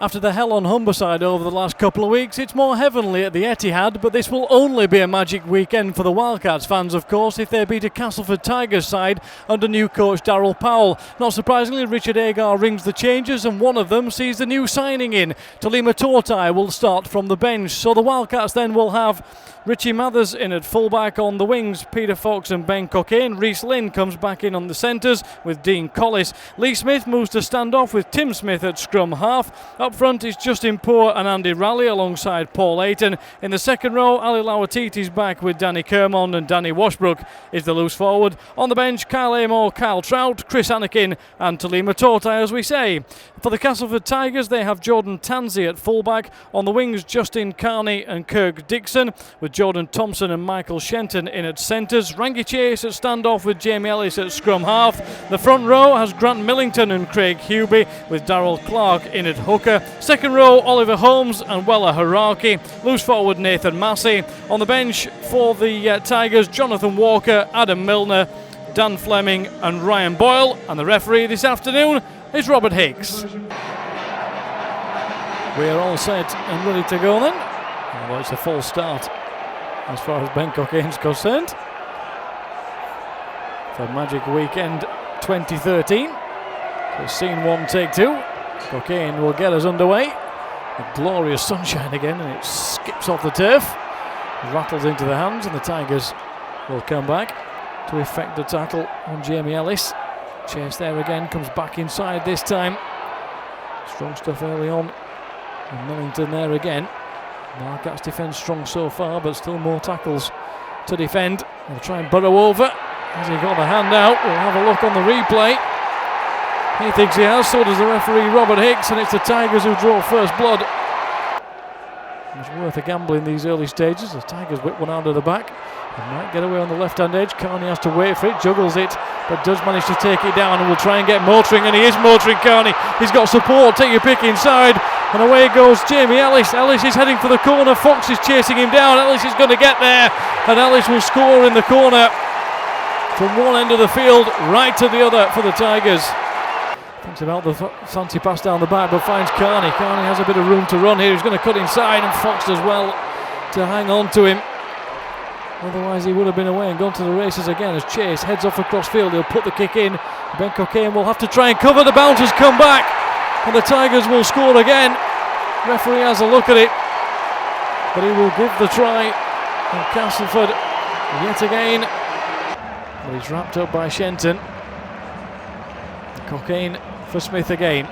After the hell on Humberside over the last couple of weeks, it's more heavenly at the Etihad, but this will only be a magic weekend for the Wildcats fans, of course, if they beat a Castleford Tigers side under new coach Darryl Powell. Not surprisingly, Richard Agar rings the changes, and one of them sees the new signing in. Talima Tortai will start from the bench, so the Wildcats then will have Richie Mathers in at fullback. On the wings, Peter Fox and Ben Cockayne. Rhys Lynn comes back in on the centres with Dean Collis. Lee Smith moves to stand off with Tim Smith at scrum half. Up front is Justin Poor and Andy Raleigh alongside Paul Ayton. In the second row, Ali Lawatiti's back with Danny Kermond, and Danny Washbrook is the loose forward. On the bench, Kyle Amor, Kyle Trout, Chris Anakin and Talima Tortai, as we say. For the Castleford Tigers, they have Jordan Tansey at fullback. On the wings, Justin Carney and Kirk Dixon, with Jordan Thompson and Michael Shenton in at centres. Rangi Chase at standoff with Jamie Ellis at scrum half. The front row has Grant Millington and Craig Hubie, with Darryl Clark in at hooker. Second row, Oliver Holmes and Wella Haraki. Loose forward, Nathan Massey. On the bench for the Tigers, Jonathan Walker, Adam Milner, Dan Fleming and Ryan Boyle. And the referee this afternoon is Robert Hicks. We're all set and ready to go then. Well, it's a full start as far as Ben Cockayne's concerned for Magic Weekend 2013. So scene one, take two. Cockayne will get us underway. The glorious sunshine again, and it skips off the turf, rattles into the hands, and the Tigers will come back to effect the tackle on Jamie Ellis. Chase there again, comes back inside this time. Strong stuff early on, and Millington there again. Wildcats defend strong so far, but still more tackles to defend. They'll try and burrow over. Has he got the hand out? We'll have a look on the replay. He thinks he has, so does the referee Robert Hicks, and it's the Tigers who draw first blood. It's worth a gamble in these early stages. The Tigers whip one out of the back. They might get away on the left-hand edge. Carney has to wait for it, juggles it, but does manage to take it down and will try and get motoring, and he is motoring, Carney. He's got support, take your pick inside, and away goes Jamie Ellis. Ellis is heading for the corner, Fox is chasing him down. Ellis is going to get there, and Ellis will score in the corner from one end of the field right to the other for the Tigers. Thinks about the fancy pass down the back, but finds Carney. Carney has a bit of room to run here. He's going to cut inside, and Fox does well to hang on to him. Otherwise he would have been away and gone to the races again as Chase heads off across field. He'll put the kick in. Ben Cockayne will have to try and cover. The bouncers come back, and the Tigers will score again. Referee has a look at it, but he will give the try. And Castleford yet again, but he's wrapped up by Shenton. Cockayne for Smith again.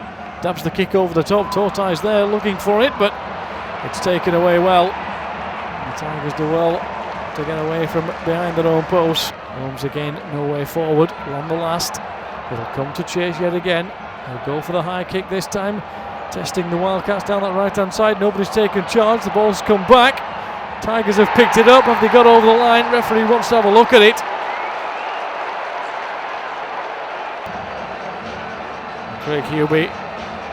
Dabs the kick over the top. Tortai's there looking for it, but it's taken away well. The Tigers do well to get away from behind their own post. Holmes again, no way forward. On the last, it'll come to Chase yet again. He'll go for the high kick this time, testing the Wildcats down that right hand side. Nobody's taken charge. The ball's come back. Tigers have picked it up. Have they got over the line? Referee wants to have a look at it. Craig Hubie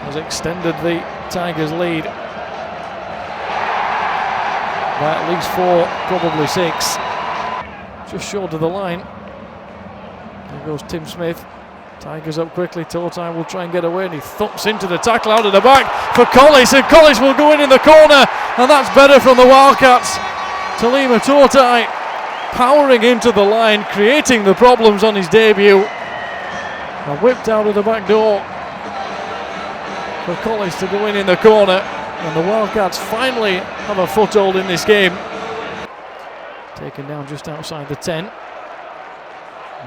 has extended the Tigers' lead by at least 4, probably 6. Just short of the line. There goes Tim Smith. Tigers up quickly. Tortai will try and get away, and he thumps into the tackle out of the back for Collis, and Collis will go in the corner, and that's better from the Wildcats. Talima Tortai powering into the line, creating the problems on his debut, and whipped out of the back door for Collis to go in the corner, and the Wildcats finally have a foothold in this game. Taken down just outside the 10.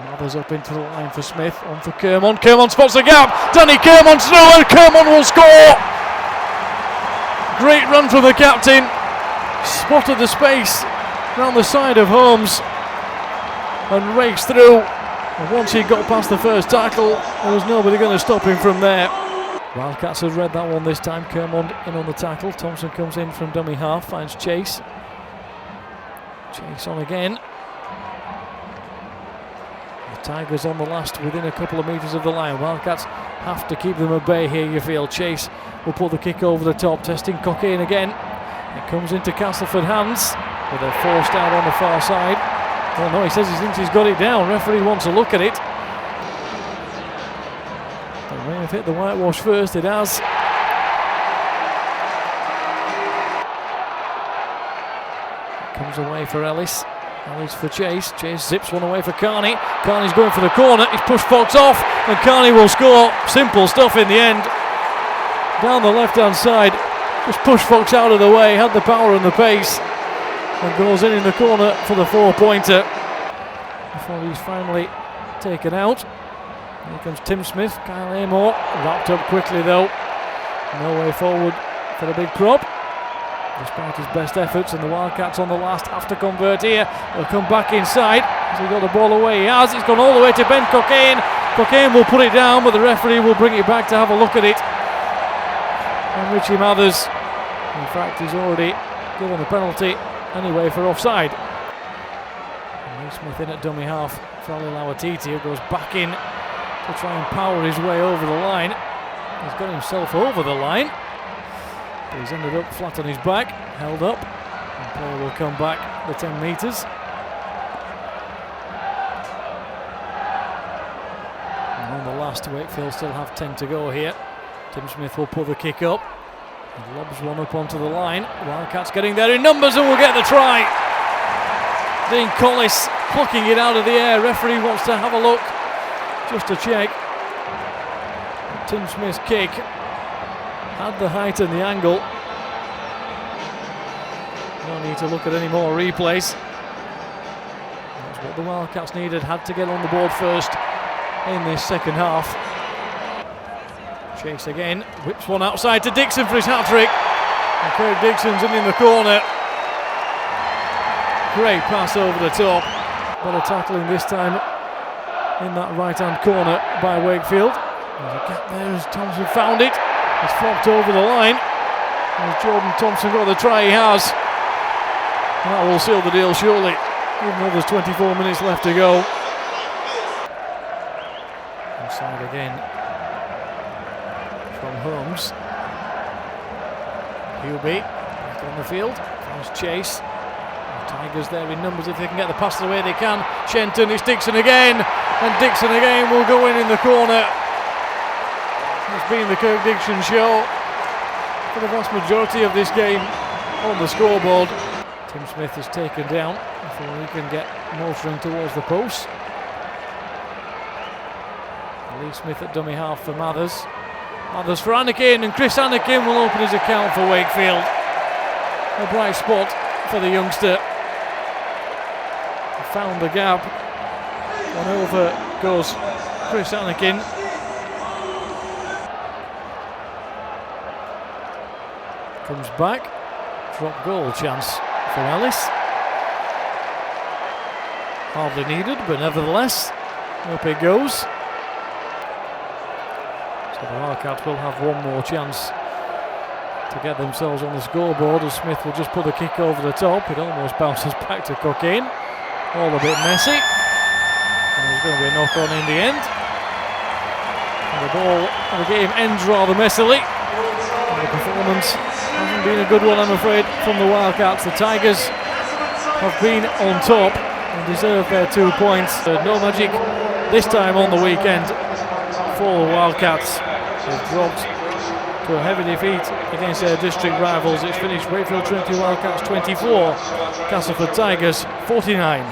Mathers up into the line for Smith, on for Kermond. Kermond spots the gap. Danny Kermond's through, and Kermond will score. Great run from the captain. Spotted the space round the side of Holmes and raced through. And once he got past the first tackle, there was nobody going to stop him from there. Wildcats have read that one this time. Kermond in on the tackle. Thompson comes in from dummy half, finds Chase. Chase on again. The Tigers on the last, within a couple of metres of the line. Wildcats have to keep them at bay here, you feel. Chase will put the kick over the top, testing Cockayne again. It comes into Castleford hands, but they're forced out on the far side. Oh no, he says he thinks he's got it down. Referee wants a look at it. It may have hit the whitewash first, it has. Comes away for Ellis. Ellis for Chase. Chase zips one away for Carney. Carney's going for the corner. He's pushed Fox off, and Carney will score. Simple stuff in the end. Down the left-hand side, just pushed Fox out of the way, had the power and the pace, and goes in the corner for the 4-pointer. Before he's finally taken out. Here comes Tim Smith. Kyle Amor wrapped up quickly though. No way forward for the big prop. Despite his best efforts, and the Wildcats on the last have to convert here. They'll come back inside. Has he got the ball away? He has. It's gone all the way to Ben Cockayne. Cockayne will put it down, but the referee will bring it back to have a look at it. And Richie Mathers, in fact, he's already given the penalty anyway for offside. And Lee Smith in at dummy half for Ali Lawatiti, who goes back in to try and power his way over the line. He's got himself over the line. He's ended up flat on his back, held up, and player will come back the 10 metres. And on the last, Wakefield still have 10 to go here. Tim Smith will pull the kick up, and lobs one up onto the line. Wildcats getting there in numbers and will get the try. Dean Collis plucking it out of the air. Referee wants to have a look, just to check. Tim Smith's kick had the height and the angle. No need to look at any more replays. That's what the Wildcats needed. Had to get on the board first in this second half. Chase again, whips one outside to Dixon for his hat-trick. And Kirk Dixon's in the corner. Great pass over the top. Better tackling this time in that right-hand corner by Wakefield. There's a gap there as Thompson found it. It's flopped over the line. Has Jordan Thompson got the try? He has. And that will seal the deal surely, even though there's 24 minutes left to go. Inside again from Holmes. Hubie back on the field. Finds Chase. The Tigers there in numbers if they can get the pass the way they can. Shenton, it's Dixon again. And Dixon again will go in the corner. It's been the Kirk Dixon show for the vast majority of this game on the scoreboard. Tim Smith is taken down before he can get motoring towards the post. Lee Smith at dummy half for Mathers. Mathers for Anakin, and Chris Anakin will open his account for Wakefield. A bright spot for the youngster. He found the gap, and over goes Chris Anakin. Comes back, drop goal chance for Ellis. Hardly needed, but nevertheless, up it goes. So the Wildcats will have one more chance to get themselves on the scoreboard, as Smith will just put the kick over the top. It almost bounces back to Cockayne. All a bit messy. And there's going to be a knock on in the end. And the ball, and the game ends rather messily. And the performance hasn't been a good one, I'm afraid, from the Wildcats. The Tigers have been on top and deserve their 2 points. No magic this time on the weekend for the Wildcats. They've dropped to a heavy defeat against their district rivals. It's finished Wakefield Trinity Wildcats 24, Castleford Tigers 49.